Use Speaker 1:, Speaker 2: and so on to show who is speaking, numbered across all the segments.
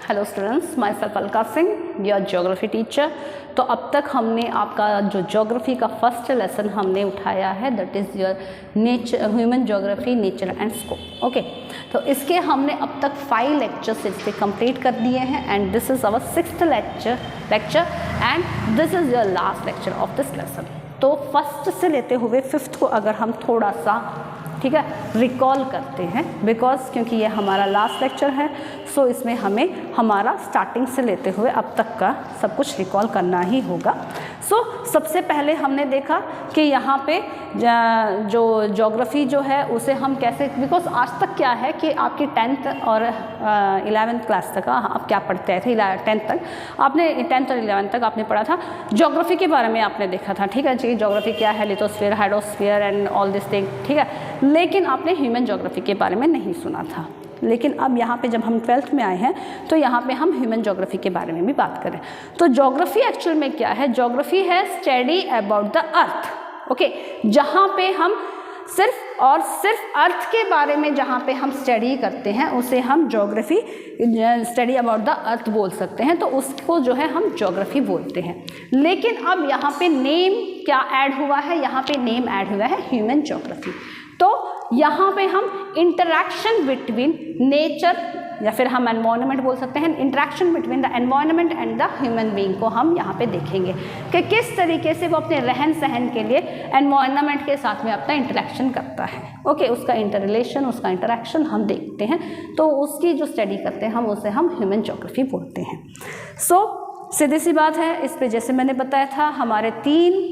Speaker 1: Hello students, my self Alka Singh, your geography teacher. तो अब तक हमने आपका जो ज्योग्राफी का फर्स्ट लेसन हमने उठाया है, that is your nature, human geography, nature and scope. Okay, तो इसके हमने अब तक 5 लेक्चर्स इसके कंप्लीट कर दिए हैं and this is our 6th lecture and this is your last lecture of this lesson. तो फर्स्ट से लेते हुए 5th को अगर हम थोड़ा सा ठीक है रिकॉल करते हैं, बिकॉज क्योंकि ये हमारा लास्ट लेक्चर है, सो इसमें हमें हमारा स्टार्टिंग से लेते हुए अब तक का सब कुछ रिकॉल करना ही होगा। सो सबसे पहले हमने देखा कि यहाँ पे जो ज्योग्राफी जो है उसे हम कैसे, बिकॉज आज तक क्या है कि आपकी 10th और 11th क्लास तक आप क्या पढ़ते थे, 10th तक आपने 10th और 11th तक आपने पढ़ा था ज्योग्राफी के बारे में आपने देखा था। ठीक है जी, ज्योग्राफी क्या है, lithosphere, hydrosphere and all this thing. ठीक है, लेकिन आपने ह्यूमन ज्योग्राफी के बारे में नहीं सुना था। लेकिन अब यहाँ पे जब हम 12th में आए हैं तो यहाँ पे हम ह्यूमन ज्योग्राफी के बारे में भी बात करें। तो ज्योग्राफी एक्चुअल में क्या है? ज्योग्राफी है study about the earth. Okay, जहाँ पे हम सिर्फ और सिर्फ अर्थ के बारे में जहाँ पे हम स्टडी करते हैं उसे हम geography, study about the earth बोल सकते हैं, तो उसको जो है हम ज्योग्राफी बोलते हैं। लेकिन अब यहाँ पे नेम क्या ऐड हुआ है? यहाँ पे नेम ऐड हुआ है ह्यूमन ज्योग्राफी। तो यहाँ पे हम इंटरैक्शन बिटवीन नेचर या फिर हम एनवायरनमेंट बोल सकते हैं, interaction between the environment and the human being को हम यहाँ पे देखेंगे कि किस तरीके से वो अपने रहन सहन के लिए एनवायरनमेंट के साथ में अपना इंटरैक्शन करता है। ओके, उसका इंटर रिलेशन, उसका इंटरैक्शन हम देखते हैं, तो उसकी जो स्टडी करते हैं हम उसे हम ह्यूमन ज्योग्राफी बोलते हैं। सो सीधी सी बात है, इस पर जैसे मैंने बताया था हमारे 3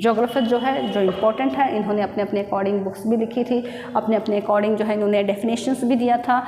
Speaker 1: ज्योग्राफर जो है जो इम्पोर्टेंट है, इन्होंने अपने अपने अकॉर्डिंग बुक्स भी लिखी थी, अपने अपने अकॉर्डिंग जो है इन्होंने डेफिनेशंस भी दिया था।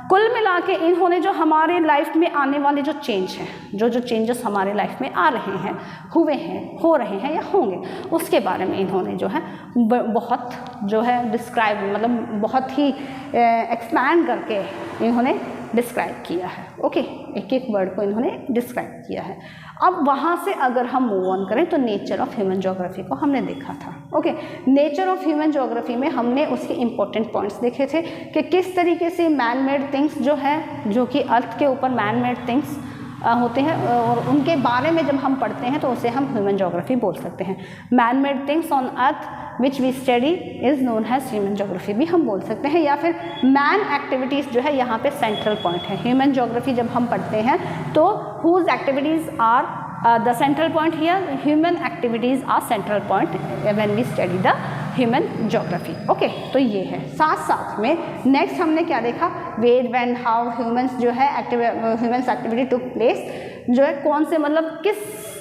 Speaker 1: कुल मिला के इन्होंने जो हमारे लाइफ में आने वाले जो चेंज हैं, जो चेंजेस हमारे लाइफ में आ रहे हैं, हुए हैं, हो रहे हैं या होंगे, उसके बारे में इन्होंने जो है बहुत जो है डिस्क्राइब, मतलब बहुत ही एक्सपैंड करके इन्होंने डिस्क्राइब किया है। ओके, एक एक वर्ड को इन्होंने डिस्क्राइब किया है। अब वहाँ से अगर हम मूव ऑन करें तो नेचर ऑफ ह्यूमन ज्योग्राफी को हमने देखा था। Okay, nature of human geography में हमने उसके इम्पोर्टेंट पॉइंट्स देखे थे कि किस तरीके से मैन मेड थिंग्स जो है, जो कि अर्थ के ऊपर मैन मेड थिंग्स होते हैं और उनके बारे में जब हम पढ़ते हैं तो उसे हम ह्यूमन ज्योग्राफी बोल सकते हैं। Man made things on earth which we study is known as human geography भी हम बोल सकते हैं, या फिर मैन एक्टिविटीज़ जो है यहाँ पे सेंट्रल पॉइंट है। ह्यूमन ज्योग्राफी जब हम पढ़ते हैं तो whose activities are the central point here, human activities are central point when we study the human geography. Okay, तो ये है। साथ साथ में नेक्स्ट हमने क्या देखा? वेयर, व्हेन, हाउ ह्यूमंस जो है ह्यूमंस एक्टिविटी टुक प्लेस, जो है कौन से, मतलब किस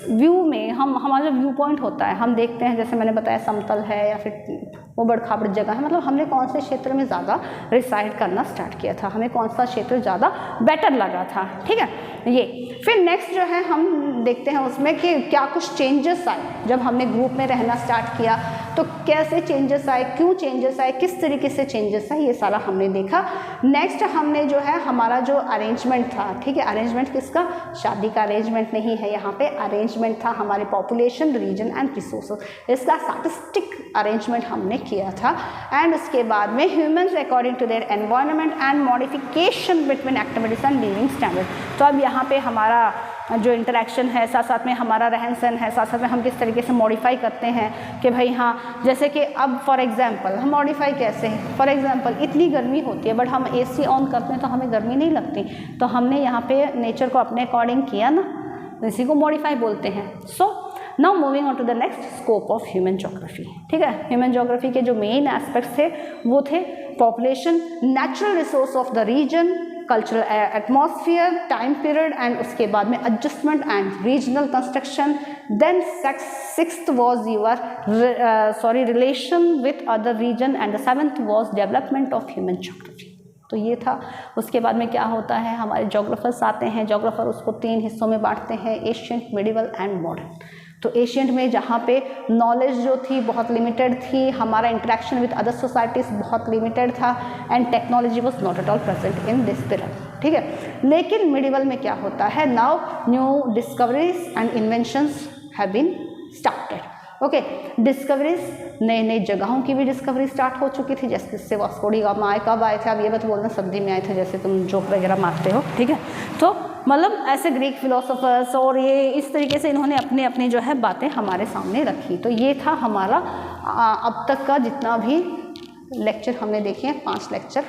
Speaker 1: व्यू में हमारा जो व्यू पॉइंट होता है हम देखते हैं, जैसे मैंने बताया समतल है या फिर उबड़ खाबड़ जगह है, मतलब हमने कौन से क्षेत्र में ज़्यादा रिसाइड करना स्टार्ट किया था, हमें कौन सा क्षेत्र ज़्यादा बेटर लगा था। ठीक है, ये फिर नेक्स्ट जो है हम देखते हैं उसमें कि क्या कुछ चेंजेस आए जब हमने ग्रुप में रहना स्टार्ट किया, तो कैसे चेंजेस आए, क्यों चेंजेस आए, किस तरीके से चेंजेस आए, ये सारा हमने देखा। नेक्स्ट हमने जो है हमारा जो अरेंजमेंट था, ठीक है, अरेंजमेंट किसका? शादी का अरेंजमेंट नहीं है, यहाँ पे अरेंजमेंट था हमारे पॉपुलेशन, रीजन एंड रिसोर्सेज, इसका स्टैटिस्टिक अरेंजमेंट हमने किया था। एंड उसके बाद में humans according to their environment and modification between activities and living standard. तो अब यहाँ पे हमारा जो इंटरेक्शन है, साथ साथ में हमारा रहन सहन है, साथ साथ में हम किस तरीके से मॉडिफाई करते हैं कि भाई हाँ, जैसे कि अब फॉर एग्जांपल हम मॉडिफाई कैसे हैं, फॉर एग्जांपल इतनी गर्मी होती है बट हम एसी ऑन करते हैं तो हमें गर्मी नहीं लगती, तो हमने यहाँ पे नेचर को अपने अकॉर्डिंग किया ना, इसी को मॉडिफाई बोलते हैं। So now moving on to the next scope of human geography. ठीक है, ह्यूमन ज्योग्राफी के जो मेन एस्पेक्ट्स थे वो थे population, natural resource of the region, cultural atmosphere, time period and उसके बाद में adjustment and regional construction. Then 6th was your relation with other region and the 7th was development of human geography. तो ये था। उसके बाद में क्या होता है, हमारे ज्योग्राफर्स आते हैं, ज्योग्राफर उसको 3 हिस्सों में बांटते हैं, एशियंट, मिडिवल एंड मॉडर्न। तो एशियंट में जहाँ पे नॉलेज जो थी बहुत लिमिटेड थी, हमारा इंटरेक्शन विद अदर सोसाइटीज़ बहुत लिमिटेड था and technology was not at all present in this period. ठीक है, लेकिन मिडिवल में क्या होता है, now new discoveries and inventions have been started. Okay, discoveries, नए नए जगहों की भी डिस्कवरी स्टार्ट हो चुकी थी, जैसे किससे वास्को डी गामा आए, कब आए थे आप ये मत बोलना सदी में आए थे जैसे तुम जोक वगैरह मारते हो, ठीक है। तो मतलब ऐसे ग्रीक फिलोसोफर्स और ये इस तरीके से इन्होंने अपनी अपनी जो है बातें हमारे सामने रखी। तो ये था हमारा अब तक का जितना भी लेक्चर हमने देखे हैं, 5 लेक्चर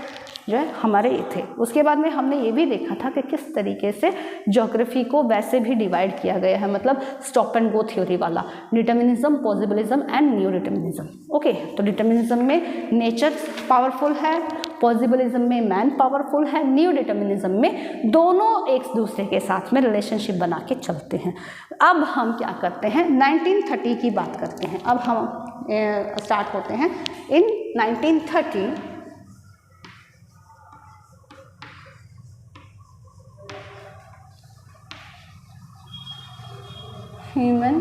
Speaker 1: जो है हमारे ये थे। उसके बाद में हमने ये भी देखा था कि किस तरीके से ज्योग्राफी को वैसे भी डिवाइड किया गया है, मतलब स्टॉप एंड गो थ्योरी वाला, determinism, possibilism and new determinism. Okay, तो डिटर्मिनिज्म में नेचर पावरफुल है, पॉसिबिलिज्म में मैन पावरफुल है, न्यू डिटर्मिनिज्म में दोनों एक दूसरे के साथ में रिलेशनशिप बना के चलते हैं। अब हम क्या करते हैं, 1930 की बात करते हैं। अब हम स्टार्ट होते हैं इन 1930। Human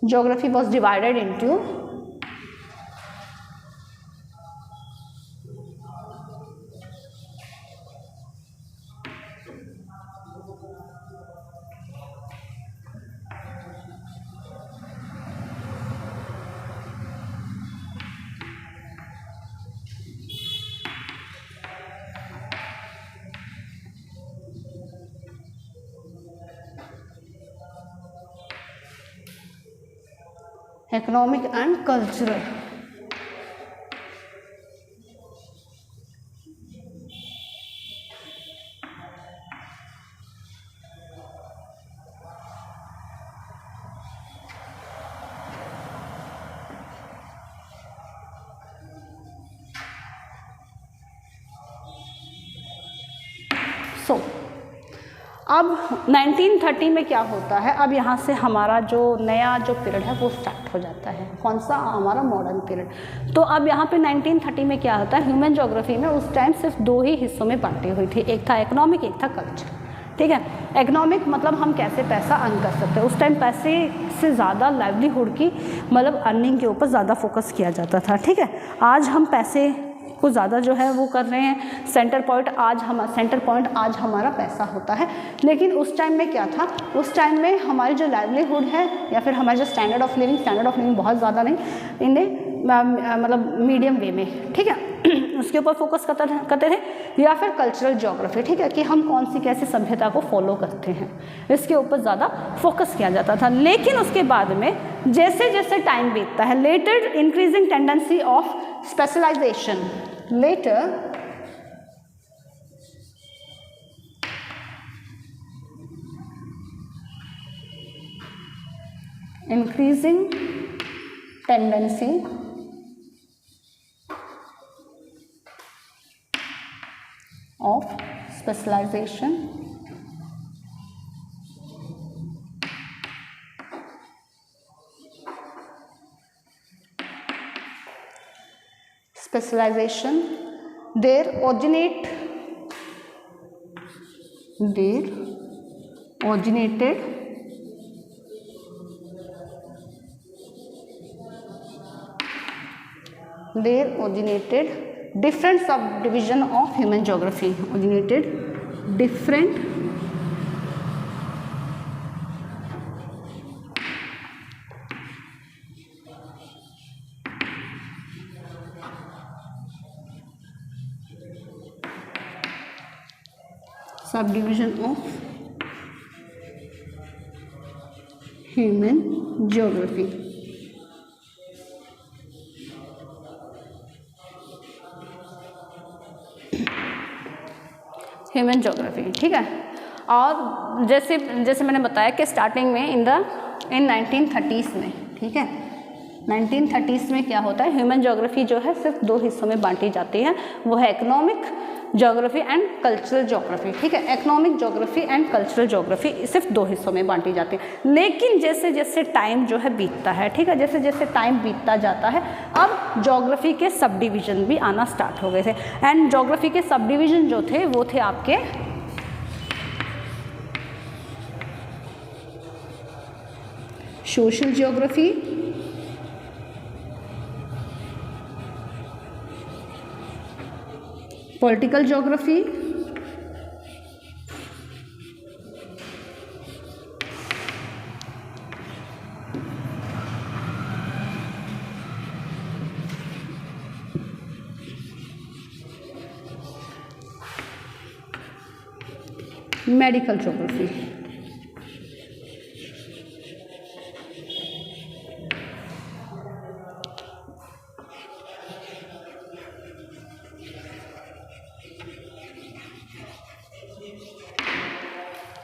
Speaker 1: geography was divided into economic and cultural. So अब 1930 में क्या होता है, अब यहाँ से हमारा जो नया जो पीरियड है वो स्टार्ट हो जाता है। कौन सा, हमारा मॉडर्न पीरियड। तो अब यहाँ पे 1930 में क्या होता है, ह्यूमन ज्योग्राफी में उस टाइम सिर्फ 2 ही हिस्सों में बांटी हुई थी, एक था इकोनॉमिक, एक था कल्चर, ठीक है। इकोनॉमिक मतलब हम कैसे पैसा अर्न कर सकते हैं, उस टाइम पैसे से ज़्यादा लाइवलीहुड की मतलब अर्निंग के ऊपर ज़्यादा फोकस किया जाता था, ठीक है। आज हम पैसे को ज़्यादा जो है वो कर रहे हैं, सेंटर पॉइंट आज हमारा पैसा होता है। लेकिन उस टाइम में क्या था, उस टाइम में हमारी जो लाइवलीहुड है या फिर हमारा जो स्टैंडर्ड ऑफ लिविंग बहुत ज़्यादा नहीं, इन्हें मतलब मीडियम वे में, ठीक है, उसके ऊपर फोकस करते थे। या फिर कल्चरल ज्योग्राफी, ठीक है, कि हम कौन सी कैसी सभ्यता को फॉलो करते हैं, इसके ऊपर ज़्यादा फोकस किया जाता था। लेकिन उसके बाद में जैसे जैसे टाइम बीतता है, later increasing tendency of specialization, increasing tendency of specialization there originated different subdivision of human geography, different subdivision of human geography। Human geography, ठीक है। और जैसे मैंने बताया कि स्टार्टिंग में इन 1930s में, ठीक है, 1930s में क्या होता है, ह्यूमन ज्योग्राफी जो है सिर्फ 2 हिस्सों में बांटी जाती है, वो है economic geography and cultural geography, ठीक है। Economic geography and cultural geography सिर्फ 2 हिस्सों में बांटी जाती है। लेकिन जैसे जैसे टाइम जो है बीतता है, ठीक है, जैसे जैसे टाइम बीतता जाता है, अब ज्योग्राफी के सब डिवीज़न भी आना स्टार्ट हो गए थे। एंड ज्योग्राफी के सब डिवीज़न जो थे वो थे आपके social geography, political geography medical geography.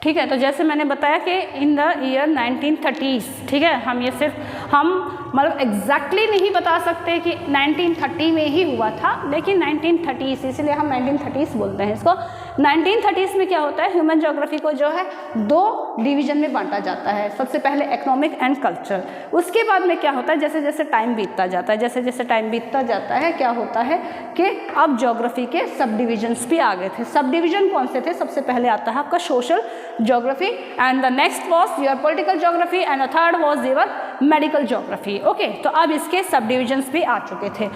Speaker 1: ठीक है, तो जैसे मैंने बताया कि इन द ईयर 1930s, ठीक है, हम ये सिर्फ हम मतलब एग्जैक्टली नहीं बता सकते कि 1930 में ही हुआ था, लेकिन 1930s, इसलिए हम 1930s बोलते हैं इसको। 1930s में क्या होता है, ह्यूमन ज्योग्राफी को जो है 2 डिवीजन में बांटा जाता है। सबसे पहले इकोनॉमिक एंड कल्चरल। उसके बाद में क्या होता है, जैसे जैसे टाइम बीतता जाता है, जैसे जैसे टाइम बीतता जाता है क्या होता है कि अब ज्योग्राफी के सब डिविजन्स भी आ गए थे। सब डिवीजन कौन से थे, सबसे पहले आता है आपका social geography, and the next was your political geography, and the third was your medical geography. Okay, तो अब इसके सब डिविजन्स भी आ चुके थे।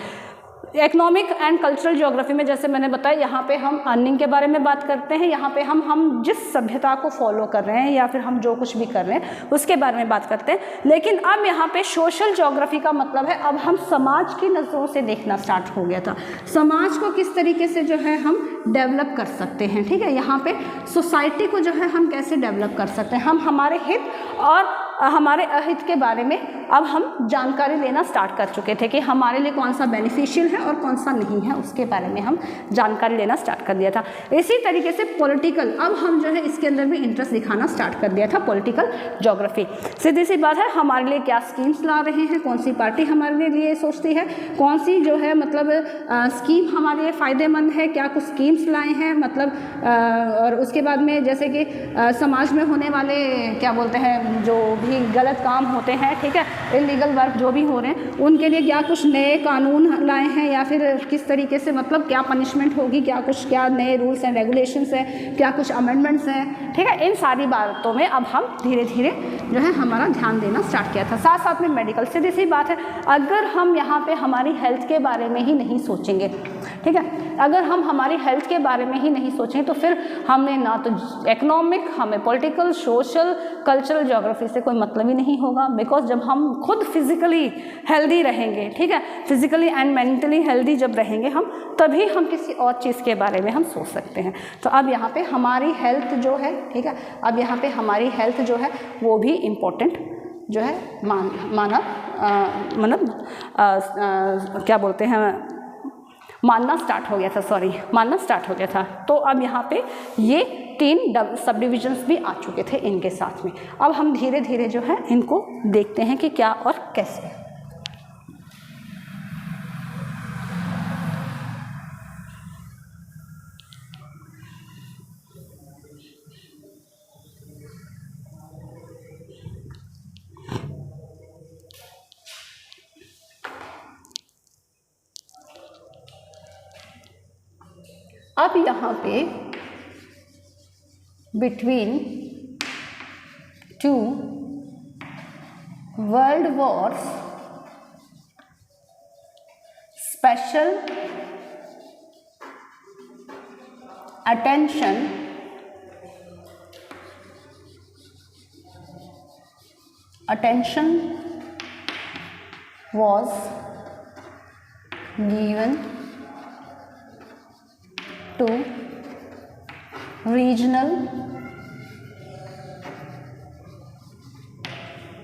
Speaker 1: इकोनॉमिक एंड कल्चरल ज्योग्राफी में जैसे मैंने बताया, यहाँ पे हम अर्निंग के बारे में बात करते हैं, यहाँ पे हम जिस सभ्यता को फॉलो कर रहे हैं या फिर हम जो कुछ भी कर रहे हैं उसके बारे में बात करते हैं। लेकिन अब यहाँ पे सोशल ज्योग्राफी का मतलब है अब हम समाज की नज़रों से देखना स्टार्ट हो गया था, समाज को किस तरीके से जो है हम डेवलप कर सकते हैं। ठीक है, यहाँ पे सोसाइटी को जो है हम कैसे डेवलप कर सकते हैं, हम हमारे हित और हमारे अहित के बारे में अब हम जानकारी लेना स्टार्ट कर चुके थे कि हमारे लिए कौन सा बेनिफिशियल है और कौन सा नहीं है, उसके बारे में हम जानकारी लेना स्टार्ट कर दिया था। इसी तरीके से पॉलिटिकल, अब हम जो है इसके अंदर भी इंटरेस्ट दिखाना स्टार्ट कर दिया था, पॉलिटिकल ज्योग्राफी। सीधी सी बात है, हमारे लिए क्या स्कीम्स ला रहे हैं, कौन सी पार्टी हमारे लिए सोचती है, कौन सी जो है मतलब स्कीम हमारे लिए फ़ायदेमंद है, क्या कुछ स्कीम्स लाए हैं मतलब और उसके बाद में जैसे कि समाज में होने वाले क्या बोलते हैं जो भी गलत काम होते हैं, ठीक है, इलीगल वर्क जो भी हो रहे हैं, उनके लिए क्या कुछ नए कानून लाए हैं या फिर किस तरीके से मतलब क्या पनिशमेंट होगी, क्या नए रूल्स एंड रेगुलेशंस हैं, क्या कुछ अमेंडमेंट्स हैं। ठीक है, इन सारी बातों में अब हम धीरे धीरे जो है हमारा ध्यान देना स्टार्ट किया था। साथ साथ में मेडिकल, सीधी सी बात है, अगर हम यहाँ पे हमारी हेल्थ के बारे में ही नहीं सोचेंगे, ठीक है, अगर हम हमारी हेल्थ के बारे में ही नहीं सोचें तो फिर हमें ना तो इकोनॉमिक, हमें पॉलिटिकल, सोशल, कल्चरल ज्योग्राफी से कोई मतलब ही नहीं होगा। बिकॉज जब हम खुद फिजिकली हेल्दी रहेंगे, ठीक है, फिजिकली एंड मेंटली हेल्दी जब रहेंगे हम, तभी हम किसी और चीज़ के बारे में हम सोच सकते हैं। तो अब यहाँ पे हमारी हेल्थ जो है, ठीक है, अब यहाँ पे हमारी हेल्थ जो है वो भी इम्पोर्टेंट जो है क्या बोलते हैं, मानना स्टार्ट हो गया था। तो अब यहाँ पे ये 3 सब डिविजन्स भी आ चुके थे इनके साथ में। अब हम धीरे धीरे जो है इनको देखते हैं कि क्या और कैसे। अब यहाँ पे between 2 world Wars special attention was given to regional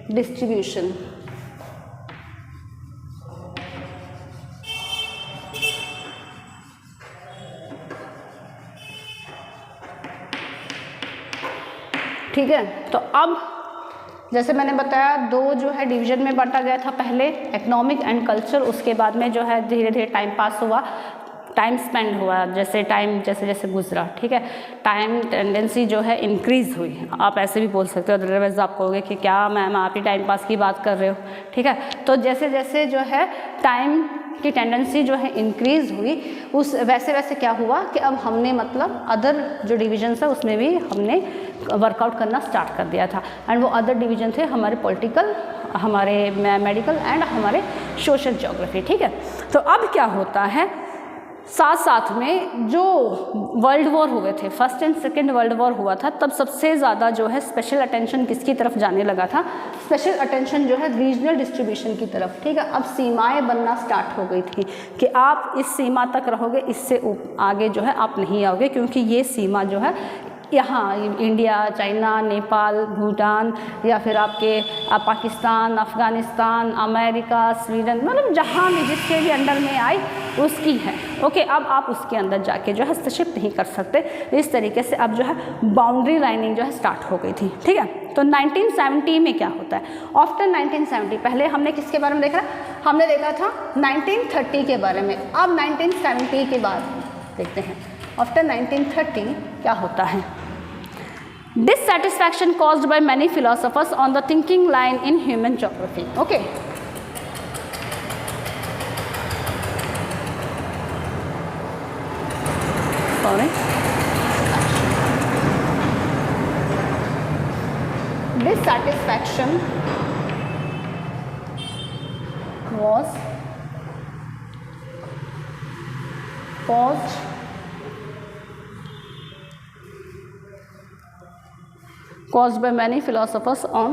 Speaker 1: distribution. ठीक है, तो अब जैसे मैंने बताया 2 जो है डिवीजन में बांटा गया था, पहले इकोनॉमिक एंड कल्चर, उसके बाद में जो है धीरे धीरे टाइम पास हुआ, टाइम स्पेंड हुआ, जैसे जैसे गुजरा, ठीक है, टाइम टेंडेंसी जो है इंक्रीज़ हुई। आप ऐसे भी बोल सकते हो, अदरवाइज आप कहोगे कि क्या मैम आप ही टाइम पास की बात कर रहे हो, ठीक है। तो जैसे जैसे जो है टाइम की टेंडेंसी जो है इंक्रीज़ हुई, उस वैसे क्या हुआ कि अब हमने मतलब अदर जो डिविजन्स है उसमें भी हमने वर्कआउट करना स्टार्ट कर दिया था। एंड वो अदर डिवीजन थे हमारे पॉलिटिकल, हमारे मेडिकल एंड हमारे सोशल ज्योग्राफी, ठीक है। तो अब क्या होता है, साथ साथ में जो वर्ल्ड वॉर हुए थे, first and second world war हुआ था, तब सबसे ज़्यादा जो है स्पेशल अटेंशन किसकी तरफ जाने लगा था, स्पेशल अटेंशन जो है रीजनल डिस्ट्रीब्यूशन की तरफ, ठीक है। अब सीमाएं बनना स्टार्ट हो गई थी कि आप इस सीमा तक रहोगे, इससे आगे जो है आप नहीं आओगे, क्योंकि ये सीमा जो है यहाँ इंडिया, चाइना, नेपाल, भूटान, या फिर आपके पाकिस्तान, अफ़गानिस्तान, अमेरिका, स्वीडन, मतलब जहाँ भी जिसके भी अंडर में आई उसकी है। ओके, अब आप उसके अंदर जाके जो है हस्तक्षेप नहीं कर सकते। इस तरीके से अब जो है बाउंड्री लाइनिंग जो है स्टार्ट हो गई थी। ठीक है, तो 1970 में क्या होता है? आफ्टर 1970, पहले हमने किसके बारे में देखा? हमने देखा था 1930 के बारे में। अब 1970 के बाद देखते हैं आफ्टर 1930 क्या होता है। Dissatisfaction caused by many philosophers on the thinking line in human geography. Okay. Sorry. Dissatisfaction was caused by many philosophers on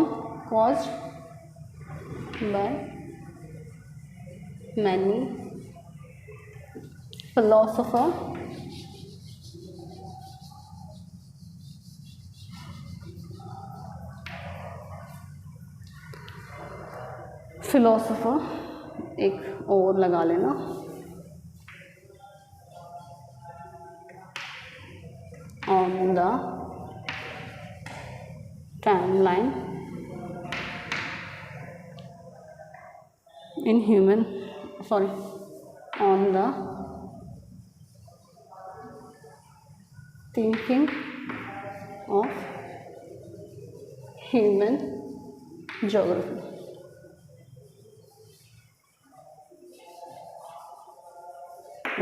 Speaker 1: philosopher एक और लगा लेना, on the timeline in human, on the thinking of human geography.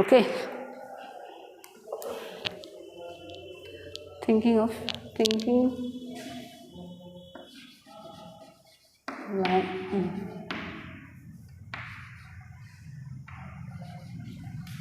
Speaker 1: Okay, thinking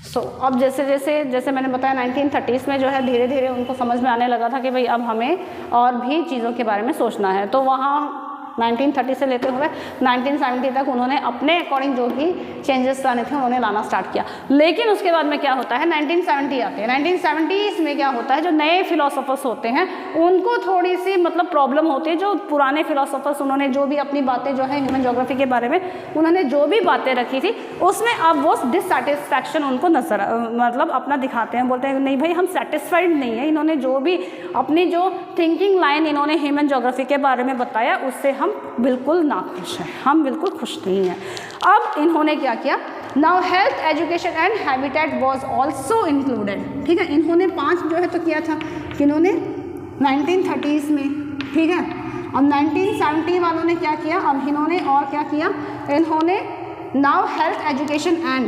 Speaker 1: सो अब जैसे मैंने बताया 1930s में जो है धीरे धीरे उनको समझ में आने लगा था कि भाई अब हमें और भी चीज़ों के बारे में सोचना है। तो वहाँ 1930 से लेते हुए 1970 तक उन्होंने अपने अकॉर्डिंग जो भी चेंजेस लाने थे उन्होंने लाना स्टार्ट किया। लेकिन उसके बाद में क्या होता है, 1970 आते हैं। 1970s में क्या होता है, जो नए फिलोसोफर्स होते हैं उनको थोड़ी सी मतलब प्रॉब्लम होती है। जो पुराने फिलोसोफर्स उन्होंने जो भी अपनी बातें जो है ह्यूमन ज्योग्राफी के बारे में उन्होंने जो भी बातें रखी थी उसमें अब वो डिससेटिस्फैक्शन उनको नजर मतलब अपना दिखाते हैं, बोलते हैं नहीं भाई हम सेटिस्फाइड नहीं है। इन्होंने जो भी अपनी जो थिंकिंग लाइन इन्होंने ह्यूमन ज्योग्राफी के बारे में बताया उससे हम बिल्कुल नाखुश हैं, हम बिल्कुल खुश नहीं हैं। अब इन्होंने क्या किया, now health, education and habitat was also included. ठीक है, इन्होंने 5 जो है तो किया था कि इन्होंने 1930s में, ठीक है। अब 1970 वालों ने क्या किया, अब इन्होंने और क्या किया, इन्होंने now health, education and,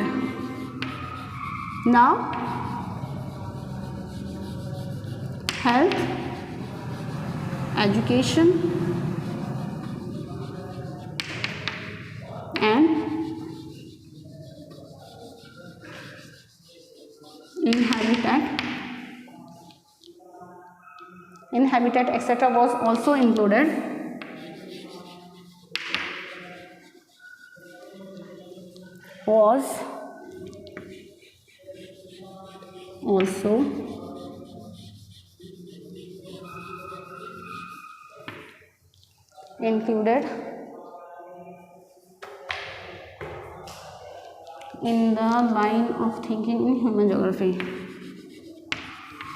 Speaker 1: now health, education and habitat etc. was also included. Was also included in the line of thinking in human geography.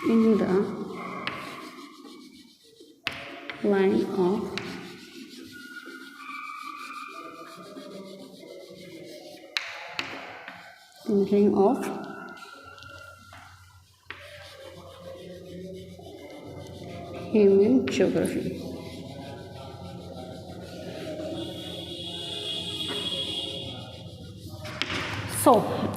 Speaker 1: In the line of thinking of human geography.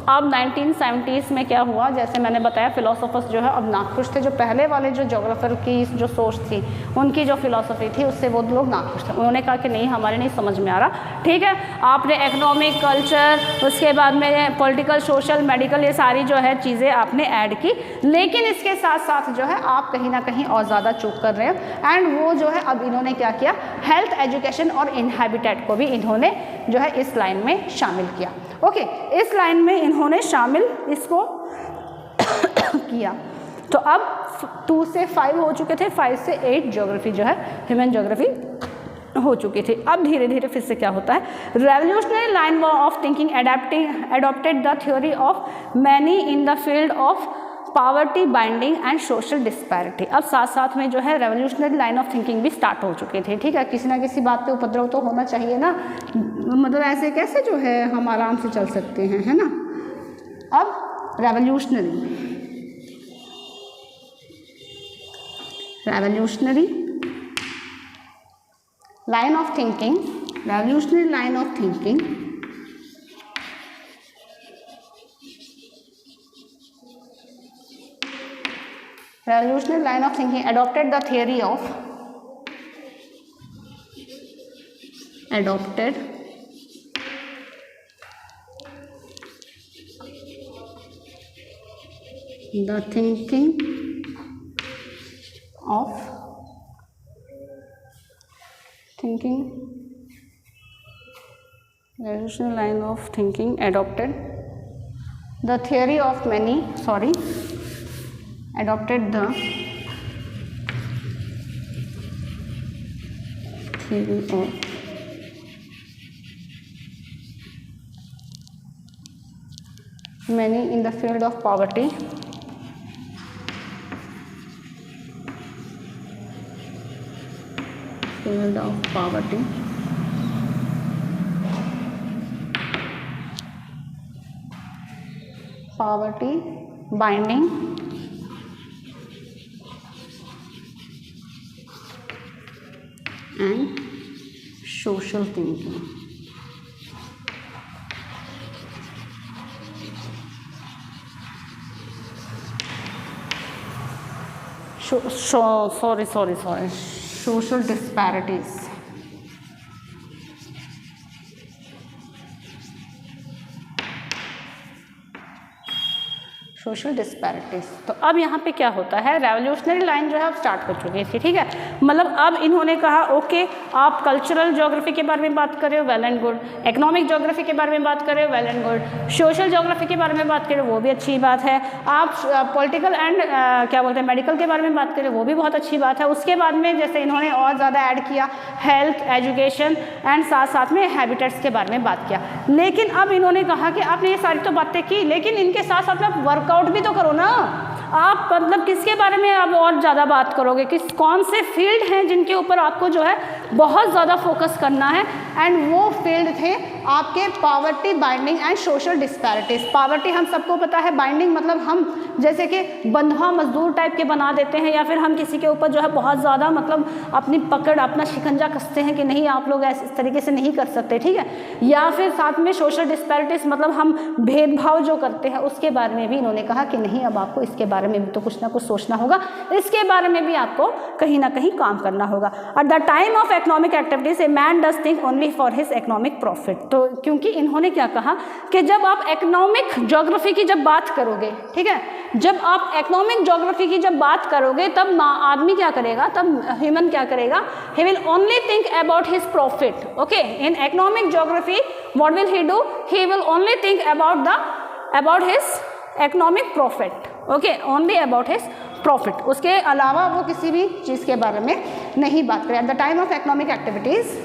Speaker 1: अब 1970s में क्या हुआ, जैसे मैंने बताया philosophers जो है अब नाखुश थे। जो पहले वाले जो जोग्राफर की जो सोच थी, उनकी जो फिलॉसफी थी उससे वो लोग नाखुश थे। उन्होंने कहा कि नहीं हमारे नहीं समझ में आ रहा। ठीक है, आपने इकोनॉमिक, कल्चर, उसके बाद में पॉलिटिकल, सोशल, मेडिकल, ये सारी जो है चीज़ें आपने ऐड की, लेकिन इसके साथ साथ जो है आप कहीं ना कहीं और ज़्यादा चूक कर रहे हो। एंड वो जो है अब इन्होंने क्या किया, हेल्थ, एजुकेशन और इनहैबिटेट को भी इन्होंने जो है इस लाइन में शामिल किया। ओके, इस लाइन में इन्होंने शामिल इसको किया। तो अब 2 से 5 हो चुके थे, 5 से 8 ज्योग्राफी जो है ह्यूमन ज्योग्राफी हो चुकी थी। अब धीरे धीरे फिर से क्या होता है, revolutionary line of thinking adopted the theory of many in the field of poverty, binding and social disparity. अब साथ साथ में जो है रेवोल्यूशनरी लाइन ऑफ थिंकिंग भी स्टार्ट हो चुके थे, ठीक है। किसी ना किसी बात पे उपद्रव तो होना चाहिए ना, मतलब ऐसे कैसे जो है हम आराम से चल सकते हैं, है ना। अब revolutionary line of thinking, revolutionary line of thinking adopted the theory of the thinking of revolutionary line of thinking adopted the theory of many adopted the theory of many in the field of poverty, binding and social thinking. Social disparities. Social disparities. तो अब यहाँ पे क्या होता है, revolutionary line जो है अब स्टार्ट हो चुकी थी, ठीक है। मतलब अब इन्होंने कहा ओके, आप कल्चरल ज्योग्राफी के बारे में बात कर रहे हो, well and good. Economic geography के बारे में बात कर रहे हो, well and good. Social geography के बारे में बात कर रहे हो, वो भी अच्छी बात है। आप पॉलिटिकल एंड क्या बोलते हैं मेडिकल के बारे में बात कर रहे हो, वो भी बहुत अच्छी बात है। उसके बाद में जैसे इन्होंने और ज़्यादा ऐड किया हेल्थ, एजुकेशन एंड साथ साथ में हैबिटेट्स के बारे में बात किया। लेकिन अब इन्होंने कहा कि आपने ये सारी तो बातें की, लेकिन इनके साथ साथ में वर्कआउट भी तो करो ना। आप मतलब किसके बारे में अब और ज़्यादा बात करोगे, कौन से फील्ड हैं जिनके ऊपर आपको जो है बहुत ज़्यादा फोकस करना है। एंड वो फील्ड थे आपके poverty, binding and social disparities. Poverty हम सबको पता है, बाइंडिंग मतलब हम जैसे कि बंधुआ मजदूर टाइप के बना देते हैं, या फिर हम किसी के ऊपर जो है बहुत ज़्यादा मतलब अपनी पकड़, अपना शिकंजा कसते हैं कि नहीं आप लोग ऐसे इस तरीके से नहीं कर सकते, ठीक है। या फिर साथ में सोशल डिस्पैरिटीज मतलब हम भेदभाव जो करते हैं, उसके बारे में भी इन्होंने कहा कि नहीं, अब आपको इसके बारे में भी तो कुछ ना कुछ सोचना होगा, इसके बारे में भी आपको कहीं ना कहीं काम करना होगा। At the time of economic activities a man does think only for his economic profit. तो क्योंकि इन्होंने क्या कहा कि जब आप इकोनॉमिक ज्योग्राफी की जब बात करोगे, ठीक है, जब आप इकोनॉमिक ज्योग्राफी की जब बात करोगे तब आदमी क्या करेगा, तब ह्यूमन क्या करेगा, he will only think about his profit. Okay, in economic geography what will he do, he will only think about his economic profit. Okay, only about his profit, उसके अलावा वो किसी भी चीज़ के बारे में नहीं बात करें। At the time of economic activities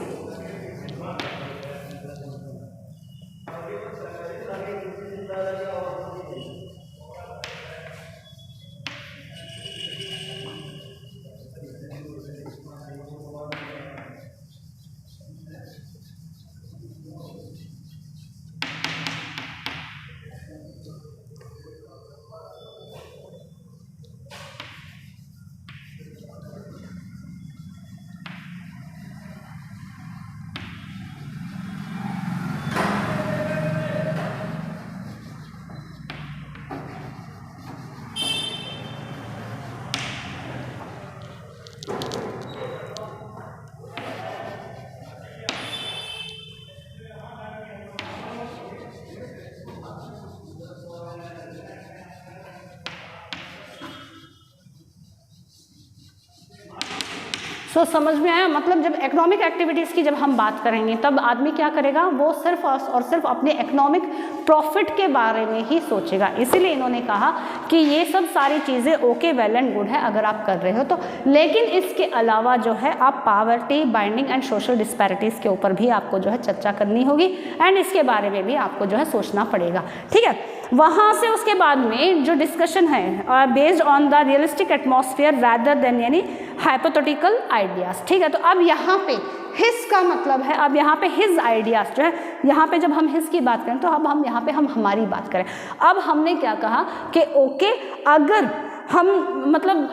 Speaker 1: समझ में आया। मतलब जब इकोनॉमिक एक्टिविटीज़ की जब हम बात करेंगे तब आदमी क्या करेगा, वो सिर्फ और सिर्फ अपने इकोनॉमिक प्रॉफिट के बारे में ही सोचेगा। इसीलिए इन्होंने कहा कि ये सब सारी चीज़ें ओके, वेल एंड गुड है अगर आप कर रहे हो तो, लेकिन इसके अलावा जो है आप poverty, binding and social disparities के ऊपर भी आपको जो है चर्चा करनी होगी एंड इसके बारे में भी आपको जो है सोचना पड़ेगा। ठीक है, वहाँ से उसके बाद में जो डिस्कशन है based on the realistic atmosphere rather than यानी हाइपोथेटिकल आइडियाज़। ठीक है, तो अब यहाँ पे हिज का मतलब है, अब यहाँ पे हिज आइडियाज़ जो है, यहाँ पे जब हम हिज की बात करें तो अब हम यहाँ पे हम हमारी बात करें। अब हमने क्या कहा कि ओके, अगर हम मतलब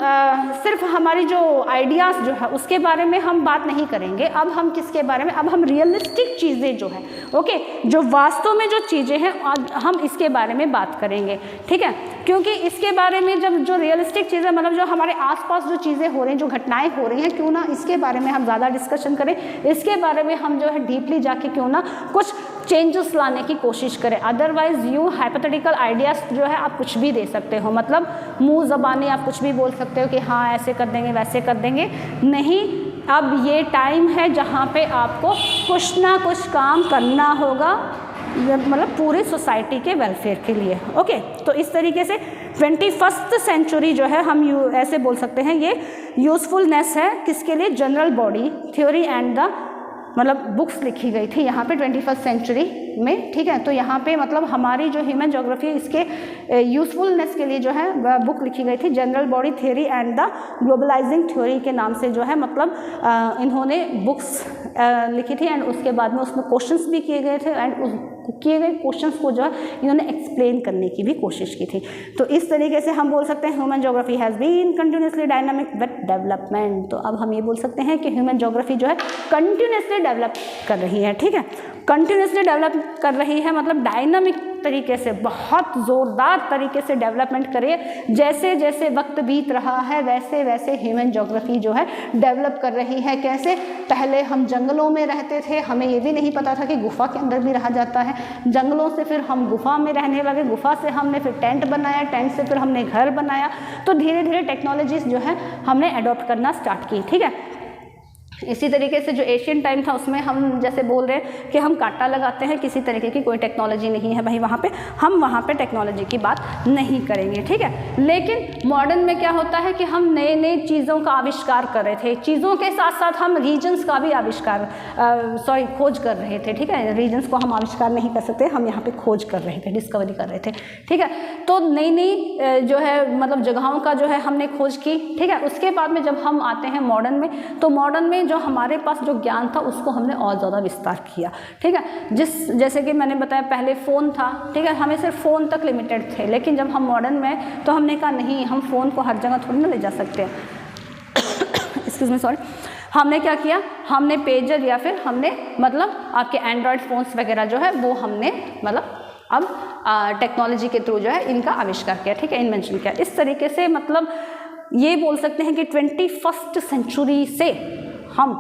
Speaker 1: सिर्फ हमारी जो आइडियाज़ जो है उसके बारे में हम बात नहीं करेंगे, अब हम किसके बारे में, अब हम रियलिस्टिक चीज़ें जो है ओके, जो वास्तव में जो चीज़ें हैं हम इसके बारे में बात करेंगे। ठीक है, क्योंकि इसके बारे में जब जो रियलिस्टिक चीज़ें मतलब जो हमारे आसपास जो चीज़ें हो रही हैं, जो घटनाएं हो रही हैं, क्यों ना इसके बारे में हम ज़्यादा डिस्कशन करें, इसके बारे में हम जो है डीपली जाके क्यों ना कुछ चेंजेस लाने की कोशिश करें। अदरवाइज यू हाइपोथेटिकल आइडियाज़ जो है आप कुछ भी दे सकते हो, मतलब मुंह ज़बानी आप कुछ भी बोल सकते हो कि हाँ ऐसे कर देंगे वैसे कर देंगे, नहीं। अब ये टाइम है जहाँ पे आपको कुछ ना कुछ काम करना होगा, मतलब पूरी सोसाइटी के वेलफेयर के लिए। ओके, तो इस तरीके से 21st सेंचुरी जो है हम ऐसे बोल सकते हैं ये यूज़फुलनेस है किसके लिए, general body theory and the मतलब बुक्स लिखी गई थी यहाँ पे 21st सेंचुरी में। ठीक है, तो यहाँ पे मतलब हमारी जो ह्यूमन ज्योग्राफी इसके यूज़फुलनेस के लिए जो है वह बुक लिखी गई थी, general body theory and the globalising theory के नाम से जो है मतलब इन्होंने बुक्स लिखी थी एंड उसके बाद में उसमें क्वेश्चंस भी किए गए थे एंड उस किए गए क्वेश्चंस को जो है इन्होंने एक्सप्लेन करने की भी कोशिश की थी। तो इस तरीके से हम बोल सकते हैं human geography has been continuously dynamic with development. तो अब हम ये बोल सकते हैं कि ह्यूमन ज्योग्राफी जो है कंटिन्यूसली डेवलप कर रही है। ठीक है, कंटिन्यूसली डेवलप कर रही है मतलब डायनामिक तरीके से, बहुत ज़ोरदार तरीके से डेवलपमेंट करिए। जैसे जैसे वक्त बीत रहा है वैसे वैसे ह्यूमन ज्योग्राफी जो है डेवलप कर रही है। कैसे, पहले हम जंगलों में रहते थे, हमें ये भी नहीं पता था कि गुफा के अंदर भी रहा जाता है। जंगलों से फिर हम गुफा में रहने लगे, गुफा से हमने फिर टेंट बनाया, टेंट से फिर हमने घर बनाया। तो धीरे धीरे टेक्नोलॉजीज़ जो है हमने अडॉप्ट करना स्टार्ट की। ठीक है, इसी तरीके से जो एशियन टाइम था उसमें हम जैसे बोल रहे हैं कि हम कांटा लगाते हैं, किसी तरीके की कोई टेक्नोलॉजी नहीं है भाई वहाँ पे, हम वहाँ पे टेक्नोलॉजी की बात नहीं करेंगे। ठीक है, लेकिन मॉडर्न में क्या होता है कि हम नए नए चीज़ों का आविष्कार कर रहे थे, चीज़ों के साथ साथ हम रीजन्स का भी खोज कर रहे थे। ठीक है, रीजन्स को हम आविष्कार नहीं कर सकते, हम यहाँ पर खोज कर रहे थे, डिस्कवरी कर रहे थे। ठीक है, तो नई नई जो है मतलब जगहों का जो है हमने खोज की। ठीक है, उसके बाद में जब हम आते हैं मॉडर्न में, तो मॉडर्न में जो हमारे पास जो ज्ञान था उसको हमने और ज़्यादा विस्तार किया। ठीक है, जैसे कि मैंने बताया पहले फ़ोन था। ठीक है, हमें सिर्फ फ़ोन तक लिमिटेड थे, लेकिन जब हम मॉडर्न में तो हमने कहा नहीं, हम फ़ोन को हर जगह थोड़ी ना ले जा सकते हैं। Excuse me, sorry. हमने क्या किया, हमने पेजर या फिर हमने मतलब आपके एंड्रॉयड फ़ोन्स वगैरह जो है वो हमने मतलब अब टेक्नोलॉजी के थ्रू जो है इनका आविष्कार किया। ठीक है, इन्वेंशन किया। इस तरीके से मतलब ये बोल सकते हैं कि 21st सेंचुरी से हम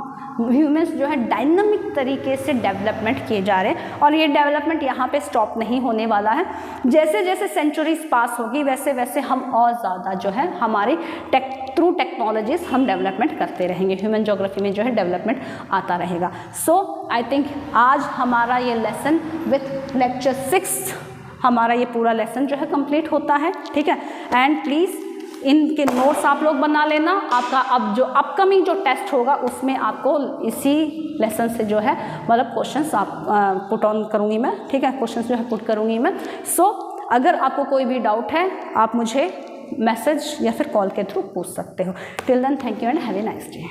Speaker 1: ह्यूमंस जो है डायनामिक तरीके से डेवलपमेंट किए जा रहे हैं और ये डेवलपमेंट यहाँ पे स्टॉप नहीं होने वाला है। जैसे जैसे सेंचुरीज पास होगी वैसे वैसे हम और ज़्यादा जो है हमारी थ्रू टेक्नोलॉजीज हम डेवलपमेंट करते रहेंगे, ह्यूमन ज्योग्राफी में जो है डेवलपमेंट आता रहेगा। सो आई थिंक आज हमारा ये लेसन विथ लेक्चर 6 हमारा ये पूरा लेसन जो है कंप्लीट होता है। ठीक है, एंड प्लीज़ इनके नोट्स आप लोग बना लेना। आपका अब जो अपकमिंग जो टेस्ट होगा उसमें आपको इसी लेसन से जो है मतलब क्वेश्चंस आप पुट ऑन करूँगी मैं। ठीक है, क्वेश्चंस जो है पुट करूँगी मैं। सो अगर आपको कोई भी डाउट है आप मुझे मैसेज या फिर कॉल के थ्रू पूछ सकते हो। Till then thank you and have a nice day.